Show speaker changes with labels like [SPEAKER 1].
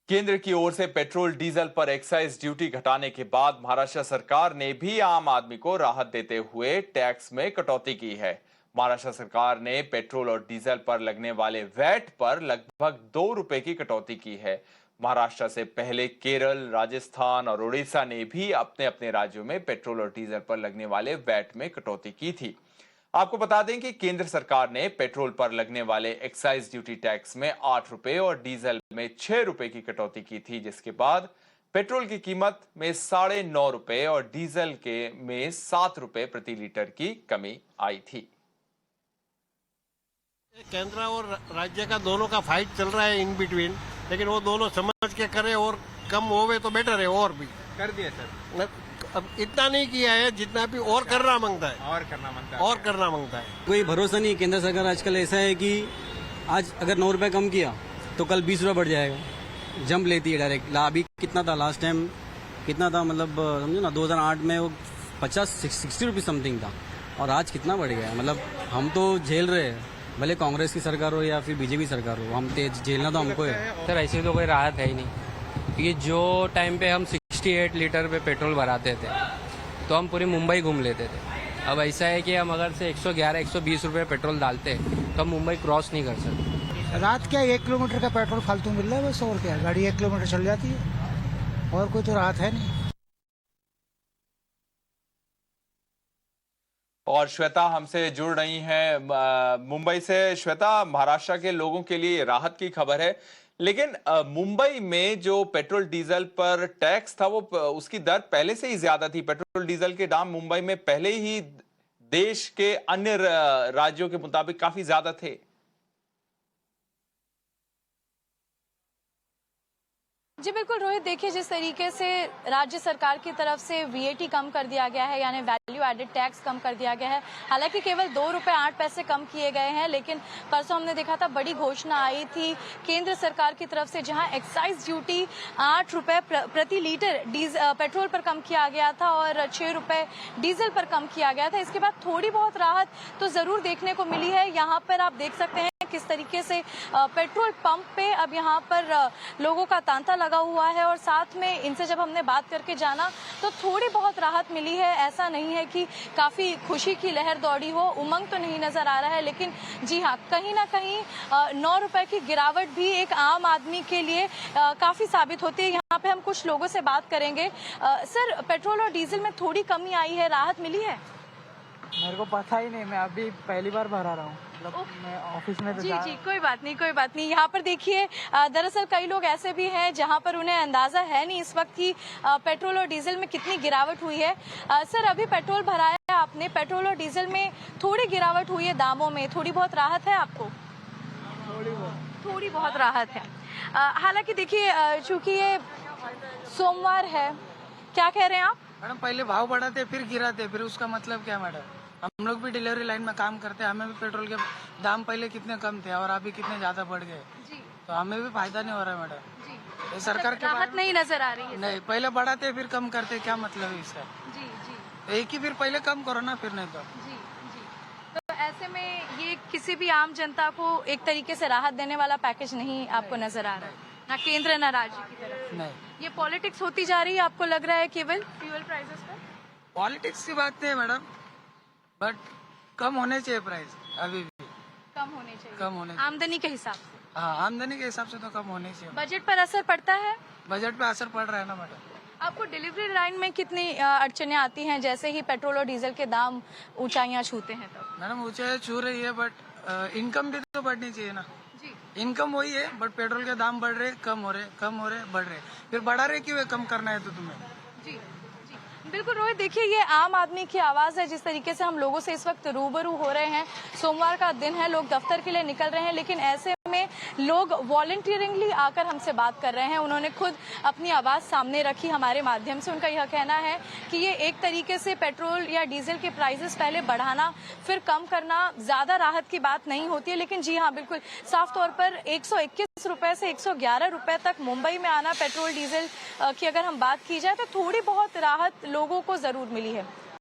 [SPEAKER 1] केंद्र की ओर से पेट्रोल डीजल पर एक्साइज ड्यूटी घटाने के बाद महाराष्ट्र सरकार ने भी आम आदमी को राहत देते हुए टैक्स में कटौती की है। महाराष्ट्र सरकार ने पेट्रोल और डीजल पर लगने वाले वैट पर लगभग 2 रुपए की कटौती की है। महाराष्ट्र से पहले केरल, राजस्थान और उड़ीसा ने भी अपने अपने राज्यों में पेट्रोल और डीजल पर लगने वाले वैट में कटौती की थी। आपको बता दें कि केंद्र सरकार ने पेट्रोल पर लगने वाले एक्साइज ड्यूटी टैक्स में 8 रुपए और डीजल में 6 रुपए की कटौती की थी, जिसके बाद पेट्रोल की कीमत में 9.5 रुपए और डीजल के में 7 रुपए प्रति लीटर की कमी आई थी।
[SPEAKER 2] केंद्र और राज्य का दोनों का फाइट चल रहा है इन बिटवीन, लेकिन वो दोनों समझ के करे और कम होवे तो बेटर है। और भी
[SPEAKER 3] कर दिया सर,
[SPEAKER 2] अब इतना नहीं किया है जितना भी और करना मांगता है,
[SPEAKER 3] और करना मांगता है।
[SPEAKER 4] कोई भरोसा नहीं। केंद्र सरकार आजकल ऐसा है कि आज अगर 9 रुपए कम किया तो कल 20 रुपए बढ़ जाएगा, जंप लेती है डायरेक्ट। अभी कितना था लास्ट टाइम, कितना था मतलब समझो ना, 2008 में वो 60 रुपीज समथिंग था और आज कितना बढ़ गया। मतलब हम तो झेल रहे हैं, भले कांग्रेस की सरकार हो या फिर बीजेपी सरकार हो, हम झेलना तो हमको है।
[SPEAKER 5] सर ऐसी तो कोई राहत है ही नहीं, क्योंकि जो टाइम पे हम 68 लीटर पे पेट्रोल भराते थे तो हम पूरी मुंबई घूम लेते थे। अब ऐसा है कि हम अगर से 111-120 रुपए पेट्रोल डालते हैं तो हम मुंबई क्रॉस नहीं कर सकते।
[SPEAKER 6] रात क्या 1 किलोमीटर का पेट्रोल फालतू मिल रहा है बस, और क्या, गाड़ी 1 किलोमीटर चल जाती है और कोई तो राहत है नहीं।
[SPEAKER 1] और श्वेता हमसे जुड़ रही हैं मुंबई से। श्वेता, महाराष्ट्र के लोगों के लिए राहत की खबर है, लेकिन मुंबई में जो पेट्रोल डीजल पर टैक्स था वो उसकी दर पहले से ही ज्यादा थी। पेट्रोल डीजल के दाम मुंबई में पहले ही देश के अन्य राज्यों के मुताबिक काफी ज्यादा थे।
[SPEAKER 7] जी बिल्कुल रोहित, देखिए जिस तरीके से राज्य सरकार की तरफ से वीएटी कम कर दिया गया है, यानी वैल्यू एडेड टैक्स कम कर दिया गया है। हालांकि केवल 2 रुपए 8 पैसे कम किए गए हैं, लेकिन परसों हमने देखा था बड़ी घोषणा आई थी केंद्र सरकार की तरफ से, जहां एक्साइज ड्यूटी 8 रुपए प्रति लीटर पेट्रोल पर कम किया गया था और 6 रुपए डीजल पर कम किया गया था। इसके बाद थोड़ी बहुत राहत तो जरूर देखने को मिली है। यहाँ पर आप देख सकते हैं किस तरीके से पेट्रोल पंप पे अब यहाँ पर लोगों का तांता लगा हुआ है, और साथ में इनसे जब हमने बात करके जाना तो थोड़ी बहुत राहत मिली है। ऐसा नहीं है कि काफी खुशी की लहर दौड़ी हो, उमंग तो नहीं नजर आ रहा है, लेकिन जी हाँ, कहीं ना कहीं 9 रुपए की गिरावट भी एक आम आदमी के लिए काफी साबित होती है। यहाँ पे हम कुछ लोगों से बात करेंगे। सर, पेट्रोल और डीजल में थोड़ी कमी आई है, राहत मिली है?
[SPEAKER 6] मेरे को पता ही नहीं, मैं अभी पहली बार भरा रहा हूँ, मतलब मैं ऑफिस में तो
[SPEAKER 7] जी कोई बात नहीं। यहाँ पर देखिए, दरअसल कई लोग ऐसे भी हैं जहाँ पर उन्हें अंदाजा है नहीं इस वक्त की पेट्रोल और डीजल में कितनी गिरावट हुई है। सर, अभी पेट्रोल भराया है आपने, पेट्रोल और डीजल में थोड़ी गिरावट हुई है दामों में, थोड़ी बहुत राहत है आपको? थोड़ी बहुत राहत है। हालांकि देखिए, चूंकि ये सोमवार है, क्या कह रहे हैं आप?
[SPEAKER 6] मैडम, पहले भाव बढ़ाते फिर गिराते, फिर उसका मतलब क्या मैडम? हम लोग भी डिलीवरी लाइन में काम करते हैं, हमें भी पेट्रोल के दाम पहले कितने कम थे और अभी कितने ज्यादा बढ़ गए, तो हमें भी फायदा नहीं हो रहा है मैडम। ये सरकार की
[SPEAKER 7] राहत नहीं नजर आ रही है?
[SPEAKER 6] नहीं, पहले बढ़ाते फिर कम करते, क्या मतलब है इसका? एक ही फिर पहले कम करो ना, फिर नहीं तो।
[SPEAKER 7] तो ऐसे में ये किसी भी आम जनता को एक तरीके से राहत देने वाला पैकेज नहीं आपको नजर आ रहा है, ना केंद्र ना राज्य की तरफ?
[SPEAKER 6] नहीं।
[SPEAKER 7] ये पॉलिटिक्स होती जा रही है, आपको लग रहा है केवल फ्यूल प्राइसेस पर?
[SPEAKER 6] पॉलिटिक्स की बात नहीं है मैडम, बट कम होने चाहिए प्राइस, अभी भी
[SPEAKER 7] कम होने चाहिए।
[SPEAKER 6] कम होने
[SPEAKER 7] आमदनी के हिसाब से?
[SPEAKER 6] हाँ, आमदनी के हिसाब से तो कम होने चाहिए।
[SPEAKER 7] बजट पर असर पड़ता है?
[SPEAKER 6] बजट पे असर पड़ रहा है ना मैडम।
[SPEAKER 7] आपको डिलीवरी लाइन में कितनी अड़चने आती हैं जैसे ही पेट्रोल और डीजल के दाम ऊंचाइयां छूते हैं तब?
[SPEAKER 6] मैडम, ऊंचाई छू रही है, बट इनकम भी तो बढ़नी चाहिए ना।
[SPEAKER 7] जी,
[SPEAKER 6] इनकम वही है, बट पेट्रोल के दाम बढ़ रहे, कम हो रहे, बढ़ रहे, फिर बढ़ा रहे क्यों है? कम करना है तो तुम्हें।
[SPEAKER 7] जी बिल्कुल रोहित, देखिए ये आम आदमी की आवाज है। जिस तरीके से हम लोगों से इस वक्त रूबरू हो रहे हैं, सोमवार का दिन है, लोग दफ्तर के लिए निकल रहे हैं, लेकिन ऐसे में लोग वॉलंटियरिंगली आकर हमसे बात कर रहे हैं। उन्होंने खुद अपनी आवाज सामने रखी हमारे माध्यम से। उनका यह कहना है कि ये एक तरीके से पेट्रोल या डीजल के प्राइसेस पहले बढ़ाना फिर कम करना ज्यादा राहत की बात नहीं होती है, लेकिन जी हाँ, बिल्कुल साफ तौर पर 121 रुपए से 111 रुपए तक मुंबई में आना पेट्रोल डीजल की अगर हम बात की जाए तो थोड़ी बहुत राहत लोगों को जरूर मिली है।